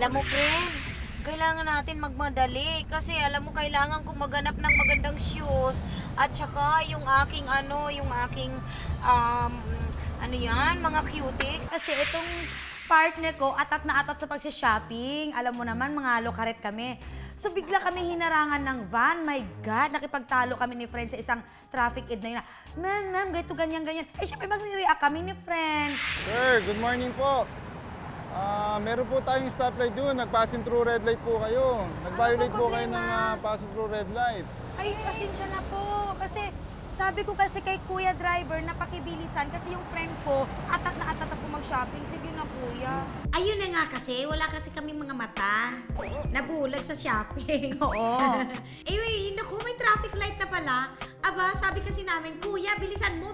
Alam mo, friend, kailangan natin magmadali kasi alam mo, kailangan kong maghanap ng magandang shoes at saka yung aking ano yan, mga cutics. Kasi itong partner ko, atat na atat sa pagsha-shopping. Alam mo naman, mga lokaret kami. So bigla kami hinarangan ng van. My God, nakipagtalo kami ni friend sa isang traffic aid na yun. Ma'am, ganito, ganyan. Eh, syempre mag-react kami ni friend. Sir, good morning po. Meron po tayong stoplight doon. Nag-passing through red light po kayo. Nag-violate po kayo ng passing through red light. Ay, pasensya na po. Kasi sabi ko kasi kay Kuya Driver na pakibilisan kasi yung friend ko atat na po mag-shopping. Sige na, Kuya. Ayun na nga kasi, wala kasi kami mga mata. Nabulag sa shopping. Oo. Naku, may traffic light na pala. Aba, sabi kasi namin, Kuya, bilisan mo.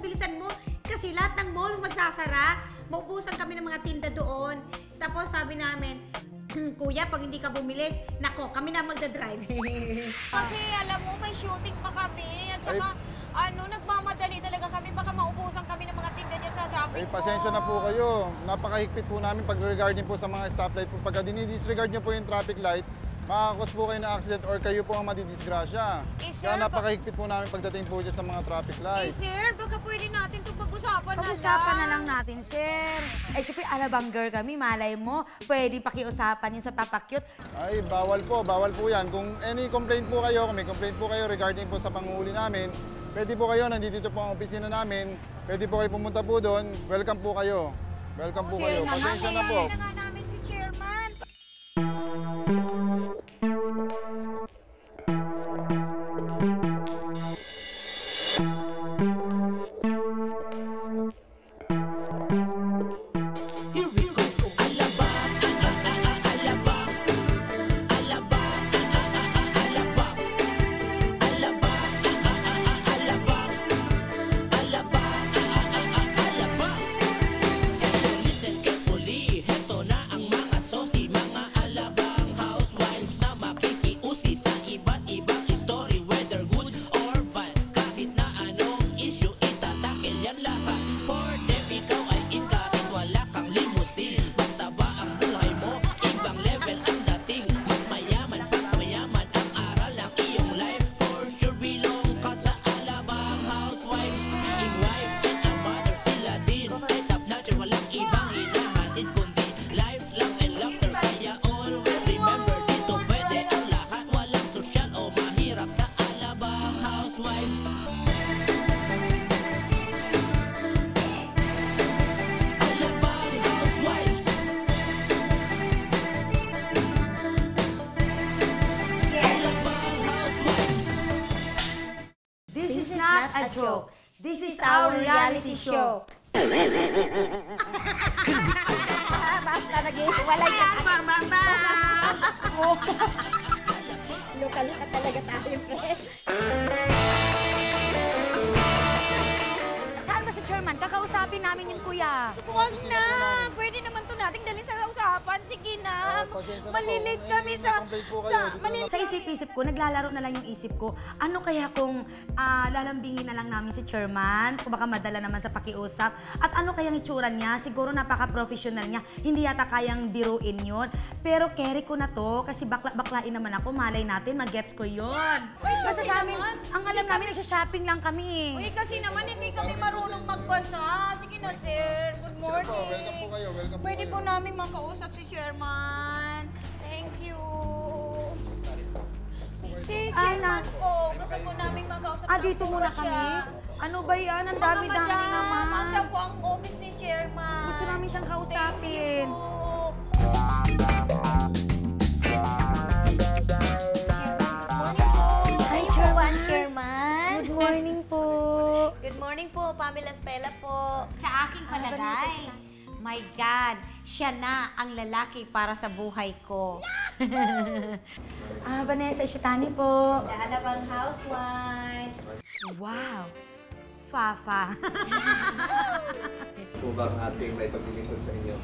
Kasi lahat ng malls magsasara. Maubusan kami ng mga tinda doon. Tapos sabi namin, Kuya, pag hindi ka bumilis, nako, kami na magdadrive. Kasi alam mo, may shooting pa kami. At saka, nagmamadali talaga kami. Baka maubusan kami ng mga tinda dyan sa shopping Ay, pasensya na po kayo. Napakahigpit po namin pag regarding po sa mga stoplight po. Pagka dinidisregard nyo po yung traffic light, makakos po kayo ng accident or kayo po ang madidisgrasya. Sir, Kaya napakahigpit po namin pagdating po dyan sa mga traffic light. sir, baka pwede natin itong pag-usapan Pag-usapan na lang natin, sir. Eh, syempre, alabangger kami. Malay mo, pwede pakiusapan yun sa papakyut. Ay, bawal po yan. Kung any complaint po kayo, kung may complaint po kayo regarding po sa panguhuli namin, pwede po kayo, nandito po ang opisina namin, pwede po kayo pumunta po doon, welcome po kayo. Welcome po kayo. Pasensya na po. Kaya na nga namin si Chairman. This is not a joke. This is our reality show. Basta nag-iwalay ka. Mama! Luka-luka talaga tayo, friend. Saan ba si Chairman? Kakausapin namin yung kuya. Huwag na! Pwede naman to nating dalhin sa usapan. Sige na. Pasensya na po. Malilate kami sa... Complaint po kayo. Sa isip-isip ko, naglalaro na lang yung isip ko. Ano kaya kung lalambingin na lang namin si Chairman? Kung baka madala naman sa pakiusap. At ano kayang itsura niya? Siguro napaka-professional niya. Hindi yata kayang biruin yun. Pero carry ko na to kasi bakla-baklain naman ako. Malay natin, mag-gets ko yun. Kasi sa amin, ang alam namin, nagsha-shopping lang kami. Uy, kasi naman hindi kami marunong magbasa. Sige na, sir. Good morning. Sige po, welcome po kayo. Welcome po Pwede kayo. po namin makausap si Chairman. Thank you. Si Chairman po, gusto po namin makausap. Dito muna kami? Ano ba yan? Ang dami-dami naman. Siya po ang office ni Chairman. Gusto namin siyang kausapin. Thank you po. Hi, Chairman. Good morning po. Good morning po, Pamela Spela po. Sa aking palagay, my God, siya na ang lalaki para sa buhay ko. Vanessa Ishitani po. The Alabang Housewives. Wow. Fafa. Po ba ang ating may paglilingkod sa inyo?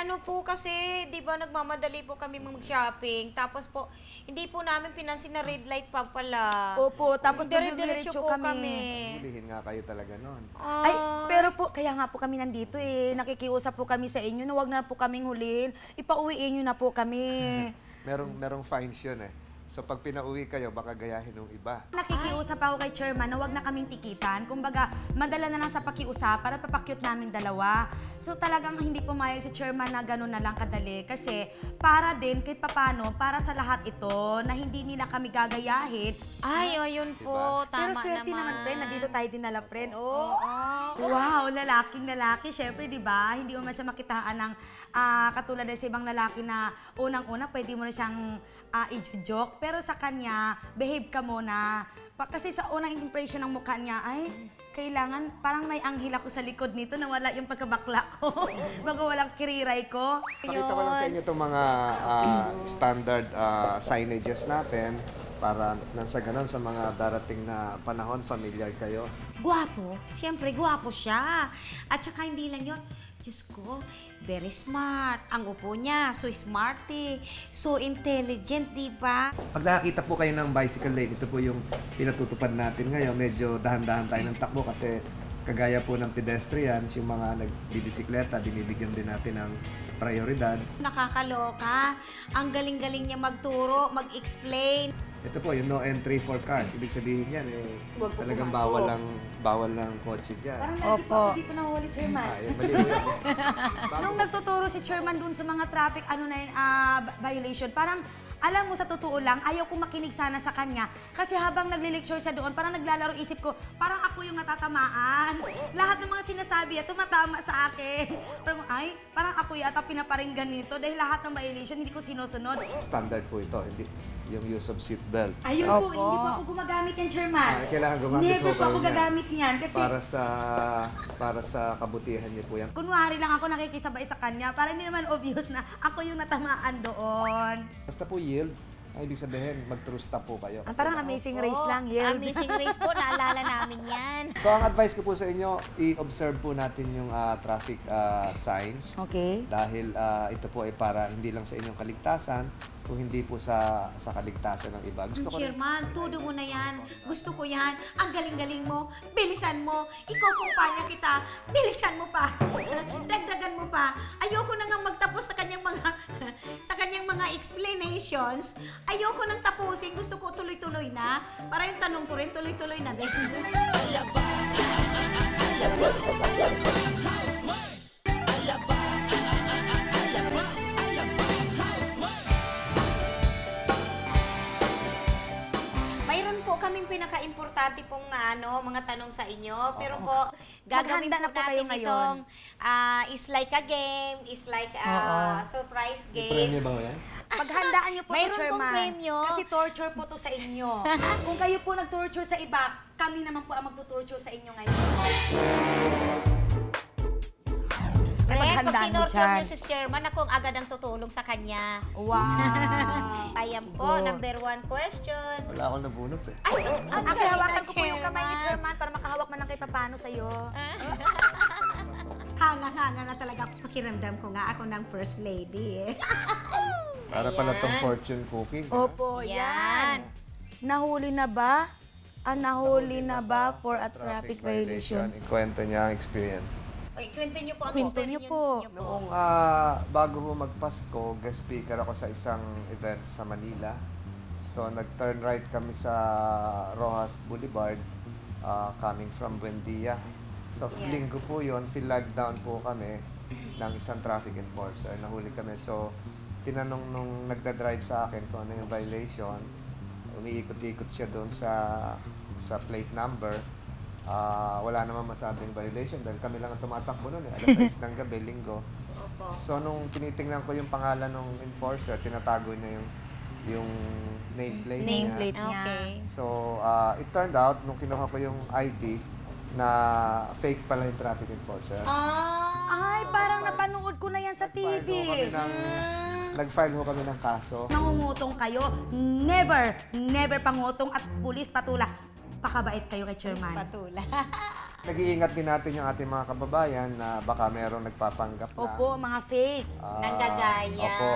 Ano po kasi, di ba nagmamadali po kami mag-shopping. Tapos po, hindi po namin pinansin na red light pa pala. Opo, tapos Dire-diretso po kami. Hulihin nga kayo talaga noon. Ay, pero po, kaya nga po kami nandito eh. Nakikiusap po kami sa inyo na wag na po kaming huliin. Ipauwiin nyo na po kami. Merong fines yun eh. So pag pinauwi kayo, baka gayahin ng iba. Nakikiusap ako kay Chairman na wag na kaming tikitan. Kumbaga, madala na lang sa pakiusapan at papakyut namin dalawa. So talagang hindi pumayag si Chairman na gano'n na lang kadali. Kasi para din, kahit papano, para sa lahat ito, na hindi nila kami gagayahin. Ay, o yun po. Pero Tama swerte naman, friend. Nandito tayo dinala, friend. Oh. Oo. Wow, lalaking lalaki. Siyempre, di ba? Hindi mo man siya makitaan ng katulad sa ibang lalaki na unang-una, pwede mo na siyang i-joke. Pero sa kanya, behave ka muna. Kasi sa unang impression ng mukha niya, ay, kailangan, parang may anghel ako sa likod nito na wala yung pagkabakla ko. Bago walang kiriray ko. Pakita ko lang sa inyo itong mga standard signages natin para nang sa ganun sa mga darating na panahon, familiar kayo. Gwapo. Siyempre, gwapo siya. At saka hindi lang yun. Diyos ko, very smart. Ang upo niya, so smart eh. So intelligent, di ba? Pag nakakita po kayo ng bicycle lane, ito po yung pinatutupad natin ngayon. Medyo dahan-dahan tayo ng takbo kasi kagaya po ng pedestrians, yung mga nagbibisikleta, binibigyan din natin ng prioridad. Nakakaloka. Ang galing-galing niya magturo, mag-explain. Ito po, yung no entry for cars. Ibig sabihin yan, Huwag po talagang pumasok. bawal ng kotse dyan. Parang lagi po Opo. ako dito nahuli, Chairman. Mali po yan. Nung nagtuturo si Chairman dun sa mga traffic violation, parang alam mo, sa totoo lang, ayaw kong makinig sana sa kanya. Kasi habang nagle-lecture siya doon, parang naglalaro isip ko, parang ako yung natatamaan. Lahat ng mga sinasabi at tumatama sa akin. Parang, ay, parang ako yata pinaparinggan nito dahil lahat ng violation hindi ko sinusunod. Standard po ito, hindi yung use of seatbelt. Ayun po, Opo. hindi po ako gumagamit yan, Chairman. Kailangan gumamit Never po po kayo ako niyan. gagamit niyan kasi Para sa kabutihan niyo po yan. kunwari lang ako nakikisabay sa kanya para hindi naman obvious na ako yung natamaan doon. Basta po yield, ay ibig sabihin mag-true stop po kayo. Ang parang amazing race Oo, lang, Sa yun. Amazing Race po, naalala namin yan. So ang advice ko po sa inyo, i-observe po natin yung traffic signs. Okay. Dahil ito po ay para hindi lang sa inyong kaligtasan, kung hindi po sa kaligtasan ng iba. Gusto ko rin- Chairman, tudo mo na yan. Gusto ko yan. Ang galing-galing mo. Bilisan mo. Ikaw kumpanya kita. Bilisan mo pa. Dagdagan mo pa. Ayoko na nga magtapos sa kanyang mga sa kanyang mga explanations. Ayoko nang tapusin. Gusto ko tuloy-tuloy na. Para yung tanong ko rin, tuloy-tuloy na din. Mayroon po kaming pinaka-importante pong mga tanong sa inyo. Pero po, gagawin Maghanda na po po kayo natin ngayon. itong is like a game, is like a surprise May game. premyo ba ho yan? Paghandaan niyo po to, Mayroon pong Chairman. premyo. Kasi torture po to sa inyo. Kung kayo po nag-torture sa iba, kami naman po ang magtutorture sa inyo ngayon. Pre, pag Paghandaan mo tinorture dyan. niyo si Chairman, ako ang agad ang tutulong sa kanya. Wow. Ayan po, number 1 question. Wala akong nabunot eh. Ay, ang Ang galing hawakan na, ko po yung kamay ni Chairman. Chairman para makahawak man lang kay papano sa'yo. Hanga-hanga na talaga pakiramdam ko nga ako ng first lady eh. Para pala tong fortune cooking. Opo, Yan. Nahuli na ba? Nahuli na ba for a traffic violation? Ikwento niya ang experience. Oy, kwento niyo po ang Kwento experience niyo po. niyo po. Noong bago ho magpasko, guest speaker ako sa isang event sa Manila. So nag-turn right kami sa Rojas Boulevard, coming from Buendia. So linggo po yun, flag down po kami ng isang traffic enforcer. Nahuli kami. So tinanong nung nagda-drive sa akin kung ano yung violation. Umiikot-ikot siya doon sa plate number. Wala naman masabing violation dahil kami lang ang tumatakbo noon eh. Alas 6 ng gabi, linggo. Opo. So nung tinitingnan ko yung pangalan ng enforcer, tinatago niya yung nameplate niya. Nameplate niya. Okay. So it turned out, nung kinuha ko yung ID, na fake pala yung traffic enforcer. Ay, parang napanood ko na yan sa TV. Nag-file ho kami ng kaso. Nangungutong kayo, never pangutong at pulis patula. Pakabait kayo kay Chairman. Patula. Nag-iingat din natin yung ating mga kababayan na baka merong nagpapanggap na. Opo, mga fake. Ah, Nanggagaya. Opo.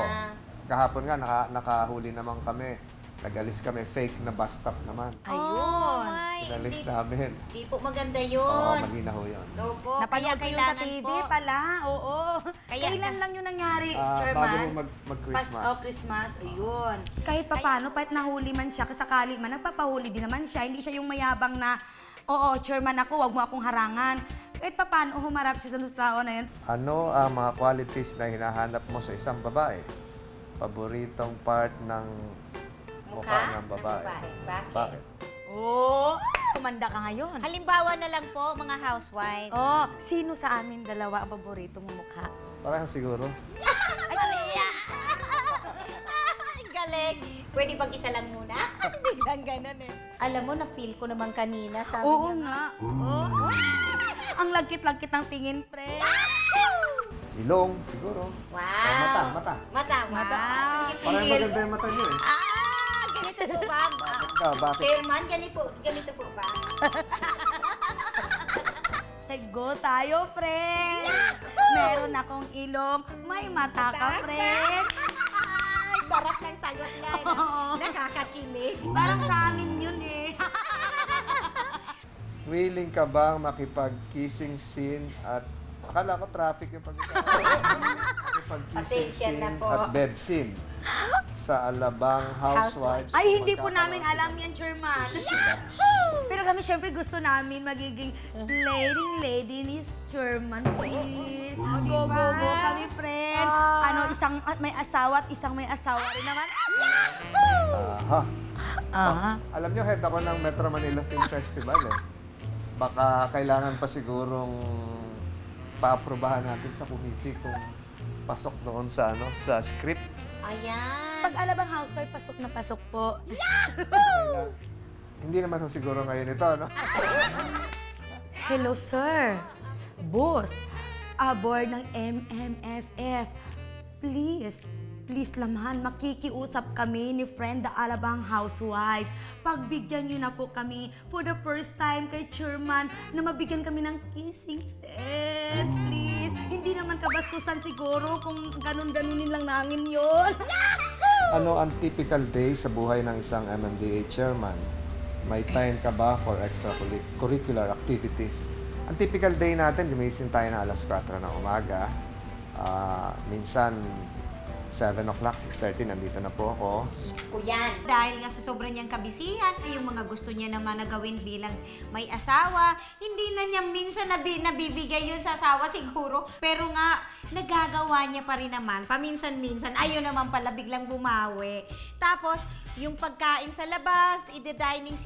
Kahapon nga, nakahuli naman kami Nag-alis kami, fake na bus stop naman. Oh, Ayun. my. Inalis Hindi, namin. hindi po maganda Oo, yun. malinaw ho yun. Opo, kaya Napanood ko yun sa kailangan TV po. pala. Oo. Kaya- Kailan lang yun nangyari, Bago Chairman? ho mag-Christmas. Christmas. Ayun. Kahit papano, kahit nahuli man siya, kasakali man, nagpapahuli din naman siya. Hindi siya yung mayabang na, oo, Chairman ako, wag mo akong harangan. Kahit papano, humarap siya sa tao na yun. Ano ang mga qualities na hinahanap mo sa isang babae? Paboritong part ng mukha ng babae. Bakit? Oo. Kumanda ka ngayon. Halimbawa na lang po, mga housewives. Oh, sino sa amin dalawa ang paborito mong mukha? Parang siguro. Maria! Ang galing! Pwede bang isa lang muna? Biglang ganun eh. Alam mo, na-feel ko naman kanina, sabi Oo niya nga. Oo. Ang lagkit-lagkit ng tingin, pre. Ilong, siguro. Wow! Mata. Mata, wow! Parang maganda yung mata niyo eh. Ganito po ba? Bakit? Chairman, ganito po ba? Go tayo, friend! Meron akong ilong, may mata ka, friend! Ay, barak ng sagot na. Nakakakilig. Parang sa amin yun eh. Willing ka bang makipag-kissing scene at akala ko traffic yung makipag-kissing Pasensya na scene po. at bed scene sa Alabang Housewives? Ay, hindi po namin alam yan, Chairman. Pero kami syempre gusto namin magiging lady ni Chairman, please. Go kami, friend. Ano, isang may asawa at isang may asawa rin naman. Aha. Alam nyo, head ako ng Metro Manila Film Festival eh. Baka kailangan pa sigurong paaprubahan natin sa committee kung pasok doon sa sa script. Ayan. Pag Alabang Housewife, pasok na pasok po. Hindi naman ho siguro ngayon ito, no? Hello, sir. Boss, aboard ng MMFF. Please naman, makikiusap kami ni friend the Alabang Housewife. Pagbigyan niyo na po kami for the first time kay Chairman na mabigyan kami ng kissing set. Please. Hindi naman kabastusan siguro kung ganun-ganunin lang namin yon. Ano ang typical day sa buhay ng isang MMDA chairman? May time ka ba for extracurricular activities? Ang typical day natin, gumising tayo na alas 4 ng umaga. Minsan, 7 o'clock, 6:30, nandito na po ako. Yan. Dahil nga sa sobrang niyang kabisihan, ay yung mga gusto niya naman na gawin bilang may asawa, hindi na niya minsan nabibigay yun sa asawa siguro. Pero nga, nagagawa niya pa rin naman. Paminsan-minsan, ayun naman pala biglang bumawi. Tapos, yung pagkain sa labas, ide-dining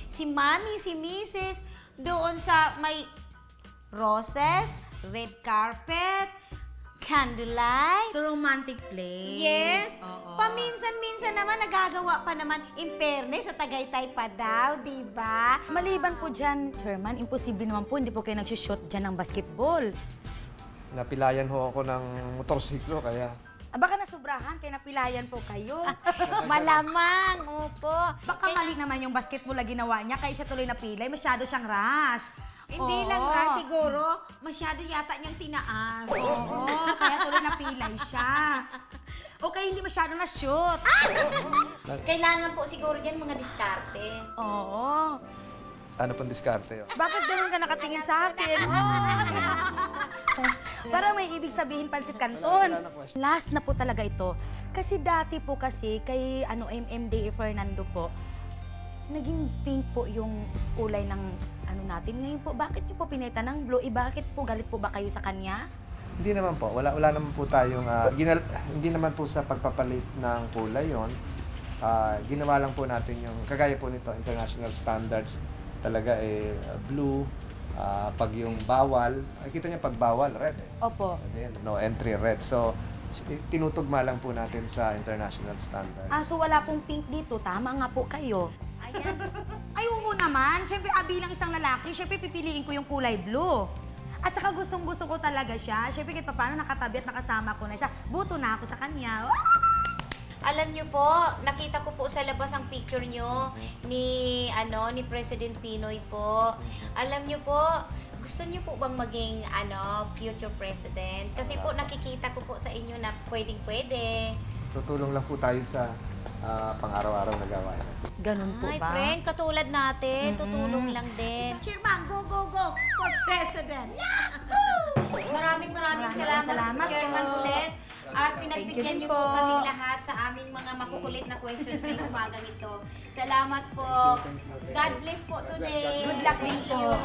si mami, si misis, doon sa may roses, red carpet, candlelight. So, romantic place. Yes. Oo. Paminsan-minsan naman nagagawa pa naman in fairness sa Tagaytay pa daw, di ba? Maliban po dyan, Chairman, imposible naman po, hindi po kayo nagsushoot dyan ng basketball. Napilayan ho ako ng motorsiklo, kaya Baka nasubrahan, kaya napilayan po kayo. Malamang, opo. Baka mali naman yung basketball na ginawa niya, kaya siya tuloy napilay, masyado siyang rush. Hindi Oo. lang ra, siguro, masyado yata niyang tinaas. Oo, kaya tuloy napilay siya. Okay, hindi masyado na-shoot. Kailangan po siguro yan mga diskarte. Oo. ano pang diskarte yun? Bakit ganun ka nakatingin sa akin? Parang may ibig sabihin pansit canton. Wala na question. Last na po talaga ito. Kasi dati po kasi kay MMDA Fernando po, naging pink po yung kulay ng natin. Ngayon po, bakit niyo po pineta ng blue? Bakit po galit po ba kayo sa kanya? Hindi naman po. Wala naman po tayong... hindi naman po sa pagpapalit ng kulay yon. Ginawa lang po natin yung... Kagaya po nito, international standards talaga blue. Pag yung bawal, kita niya pag bawal, red eh. Opo. Then, no entry, red. So, tinutugma lang po natin sa international standards. So wala pong pink dito. Tama nga po kayo. Ayan. Ay, oo naman. Siyempre, bilang isang lalaki, siyempre pipiliin ko yung kulay blue. At saka gustong-gusto ko talaga siya. Siyempre, kahit paano nakatabi at nakasama ko na siya. Buto na ako sa kanya. Alam niyo po, nakita ko po sa labas ang picture niyo ni President Pinoy po. Alam niyo po, gusto niyo po bang maging future president? Kasi po nakikita ko po sa inyo na pwedeng-pwede. tutulong lang po tayo sa pang-araw-araw na gawain. Ganun po Ay, ba? friend, katulad natin, tutulong lang din. Chairman, go, go, go for President! Maraming salamat, Chairman po. ulit. At Thank you pinagbigyan din niyo po po. kaming lahat sa aming mga makukulit na questions ngayong umagang ito. Salamat po. God bless po today. Good luck din po.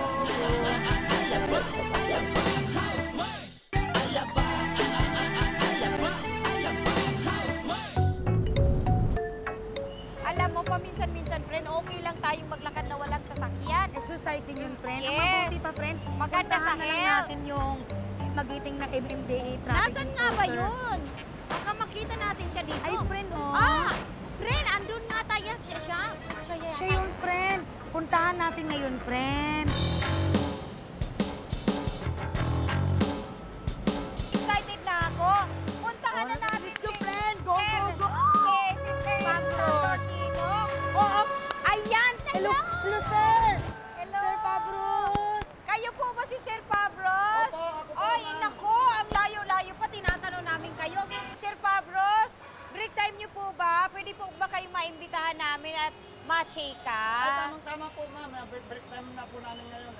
Alam mo, paminsan-minsan, friend, okay lang tayong maglakad na walang sasakyan. Exercise din yun, friend. Ang Yes. mabuti pa, friend. Maganda sa puntahan na lang health. natin yung magiting na MMDA traffic Nasaan nga ba enforcer. yun? Baka makita natin siya dito. Ay, friend, oh. Ah! Friend, andun nga tayo. Siya Siya yun, friend. Puntahan natin ngayon, friend. Excited na ako. Puntahan na natin let's go, friend. Go, Sir, go, go. Si Sister Antonino. Oo. Ayan. Hello, hello, sir. Hello. Sir Pabros. Kayo po ba si Sir Pabros? Opo, ako po, Ay, ma'am. nako. Ang layo-layo pa. Tinatanong namin kayo. Sir Pabros, break time niyo po ba? Pwede po ba kayong maimbitahan namin at ma-chika? Tamang-tama po, ma'am. Break time na po namin ngayon.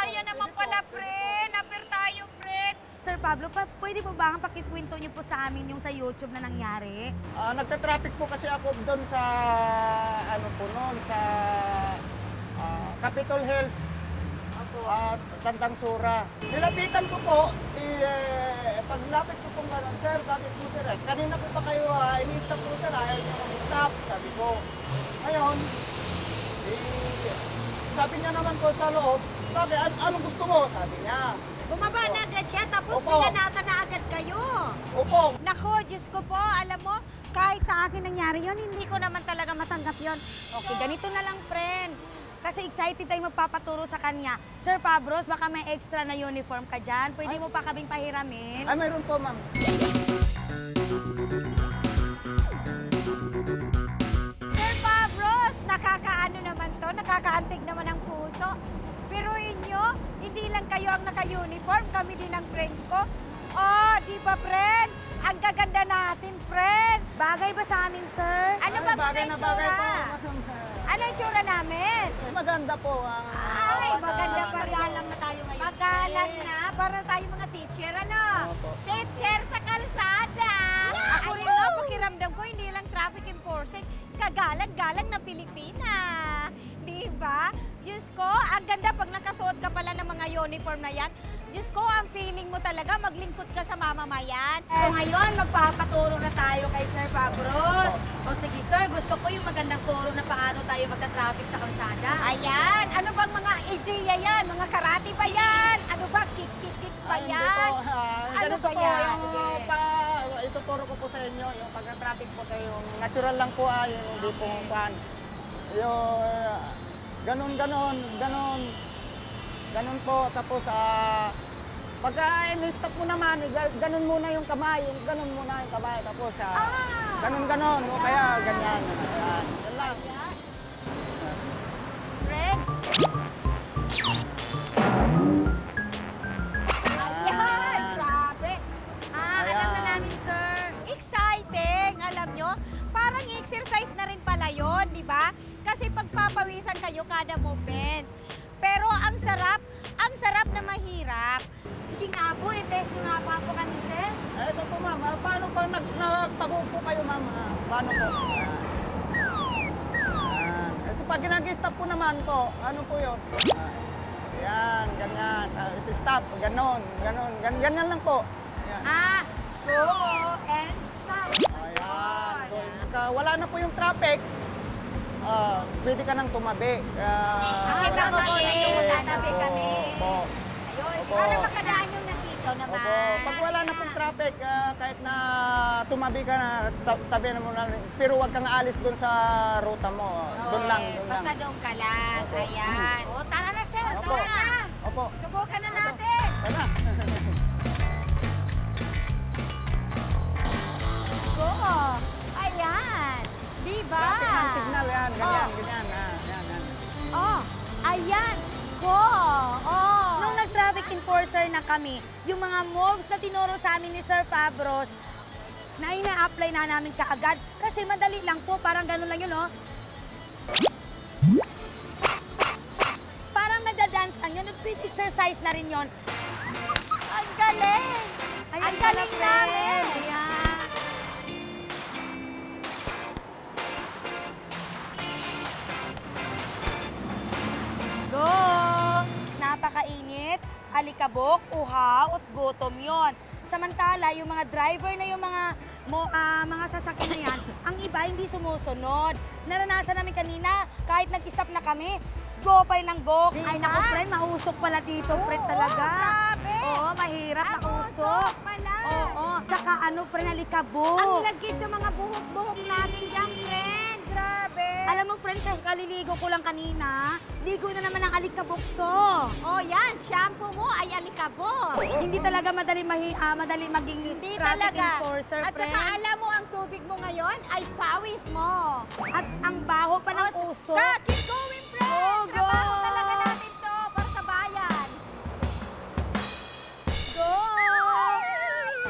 Ayan naman pala, friend. Apir tayo, friend. Sir Pablo, pwede po ba ang pakikwento niyo po sa amin yung sa YouTube na nangyari? Nagta-traffic po kasi ako doon sa, sa Capitol Hills. Tandang Sura. Nilapitan ko po, paglapit ko po gano'n, sir, bakit po sir? Kanina po ba kayo ini-stop po sir? Ayaw niyo mag-stop, sabi ko. Ngayon, sabi niya naman po sa loob, sabi, anong gusto mo? Sabi niya. Bumaba na agad siya, tapos Opo. pinanata na agad kayo. Opo, Nako, Diyos ko po, alam mo, kahit sa akin nangyari yon, hindi ko naman talaga matanggap yon. Okay, ganito na lang, friend. Kasi excited tayo magpapaturo sa kanya. Sir Pabros, baka may extra na uniform ka dyan. Pwede mo pa kaming pahiramin? ay mayroon po ma'am. Sir Pabros, nakakaano naman to, nakakaantig naman ang puso. Pero inyo, hindi lang kayo ang naka-uniform, kami din ang friend ko. Oh, di ba friend? Ang gaganda natin, friend. Bagay ba sa amin, sir? Ano ba bagay na bagay po. Ano yung tsura namin? Maganda po ang... Ay, maganda pa rin. Magalang na tayo ngayon. Magalang na, para tayo mga teacher, ano? Opo. Teacher sa kalsada! Ako rin nga, pakiramdam ko, hindi lang traffic enforcer, kagalang-galang na Pilipina. Di ba? Diyos ko, ang ganda pag nakasuot ka pala ng mga uniform na yan. Diyos ko, ang feeling mo talaga, maglingkod ka sa mamamayan. So ngayon, magpapaturo na tayo kay Sir Pabros. O sige, sir, gusto ko yung magandang turo na paano tayo magta-traffic sa kalsada. Ayan, ano bang mga ideya yan? Mga karate ba yan? Ano ba, kick-kick-kick ba Hindi yan? po. Ano Ganito ba po, yan? yung ituturo ko po sa inyo, yung pagka-traffic po tayo, yung natural lang po yung hindi po pan. Yung ganon po. Tapos pagka in-stop mo naman, ganon muna yung kamay, tapos ganon, o kaya ganyan. Ayan, yan lang. Friend? Ayan, grabe. Alam na namin, sir. Exciting, alam nyo? Parang exercise na rin pala yun, di ba? Kasi pagpapawisan kayo kada movements. Pero ang sarap na mahirap. Sige nga po, i-test nyo nga po kami, sir. Ito po ma'am, paano pa nagtago po kayo ma'am? Paano po? Kasi pag nag-stop po naman po, ano po yun? Ayan, ganyan. Stop, ganyan lang po. Ayan. Go and stop. Ayan. Pagka wala na po yung traffic, pwede ka nang tumabi. Kasi bago po na yung tatabi kami. Opo. Ayun, para makadaan yung nandito naman. Opo. Pag wala na pong traffic, kahit na tumabi ka na, tabi na muna. Pero huwag kang aalis doon sa ruta mo. Doon lang. Basta doon ka lang. Opo. Ayan. O, tara na, sir. Opo. Tara na. Opo. Subukan na natin. Sana. Go. Ayan. Diba? Traffic hand signal yan. Ganyan. Yan. Oh, ayan. Go. Oh. Nung nag-traffic enforcer na kami, yung mga moves na tinuro sa amin ni Sir Pabros, na ina-apply na namin kaagad. Kasi madali lang po, parang ganun lang yun, oh. Parang nagda-dance lang yun, exercise na rin yun. Ang galing! Ang galing namin! Ayan. Go! Napakainit, alikabok, uhaw, at gutom yon. Samantala, yung mga driver na yung mga sasakyan na yan, ang iba hindi sumusunod. Naranasan namin kanina, kahit nag-stop na kami, go pa rin ang go. Ay, naku, friend, mausok pala dito, friend, talaga. grabe. Oo, mahirap, Ang mausok. usok pala. Oo, tsaka ano, friend, alikabok. Ang lagkit sa mga buhok-buhok natin dyan, friend. Grabe. Alam mo, friend, kahit kaliligo ko lang kanina, ligo na naman ang alikabok to. Oh, yan. Shampoo mo ay alikabok. Hindi talaga madali maging Hindi traffic talaga. enforcer, At friend. saka alam mo, ang tubig mo ngayon ay pawis mo. At ang baho pa ng uso. Keep going, friend. Go, go. Trabaho talaga natin to para sa bayan. Go!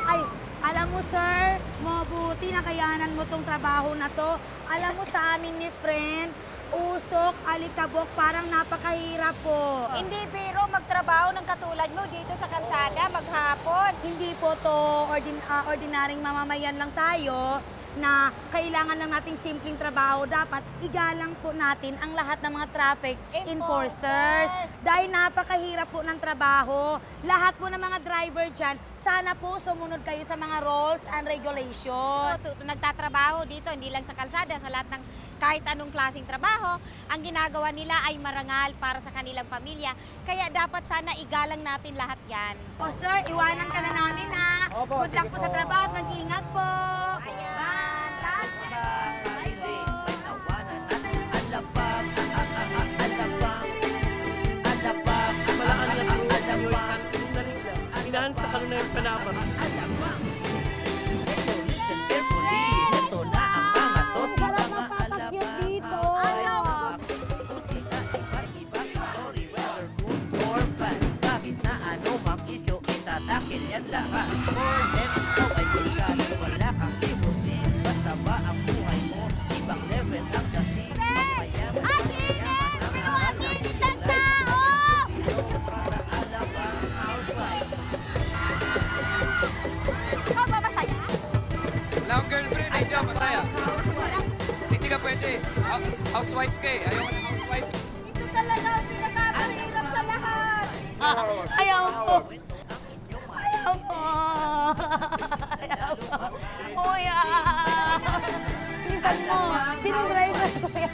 Ay, alam mo, sir, mabuti na kayanan mo tong trabaho na to. Alam mo sa amin ni friend, usok, alikabok, parang napakahirap po. Hindi biro magtrabaho ng katulad mo dito sa kalsada maghapon. Hindi po to ordinaryong mamamayan lang tayo na kailangan lang nating simpleng trabaho. Dapat igalang po natin ang lahat ng mga traffic enforcers. Dahil napakahirap po ng trabaho. Lahat po ng mga driver dyan, sana po sumunod kayo sa mga rules and regulations. Nagtatrabaho dito, hindi lang sa kalsada, sa lahat ng kahit anong klaseng trabaho, ang ginagawa nila ay marangal para sa kanilang pamilya. Kaya dapat sana igalang natin lahat yan. O sir, iwanan ka na namin ha. Opo, Good luck sige po sa po. trabaho at mag-ingat po. Ayan. Inahan sa kanuna yung panapan. Sarap mapapakyut dito. Tatakil yan lahat. Forget ito ay bigat. Wala kang limusin. Basta ba ang buhay mo? Ibang level ang dating. Mayaman Ang init! Pero ang init ng tao! para alam ang housewife. Ikaw ba masaya? Wala akong girlfriend, hindi ako masaya. Hindi ka pwede. Housewife ka eh. Ayaw ko ng housewife. Ito talaga ang pinakamahirap sa lahat. Ayaw po. Ayaw po. Ayaw po. Kuya. Bilisan mo. Sinong driver, kuya?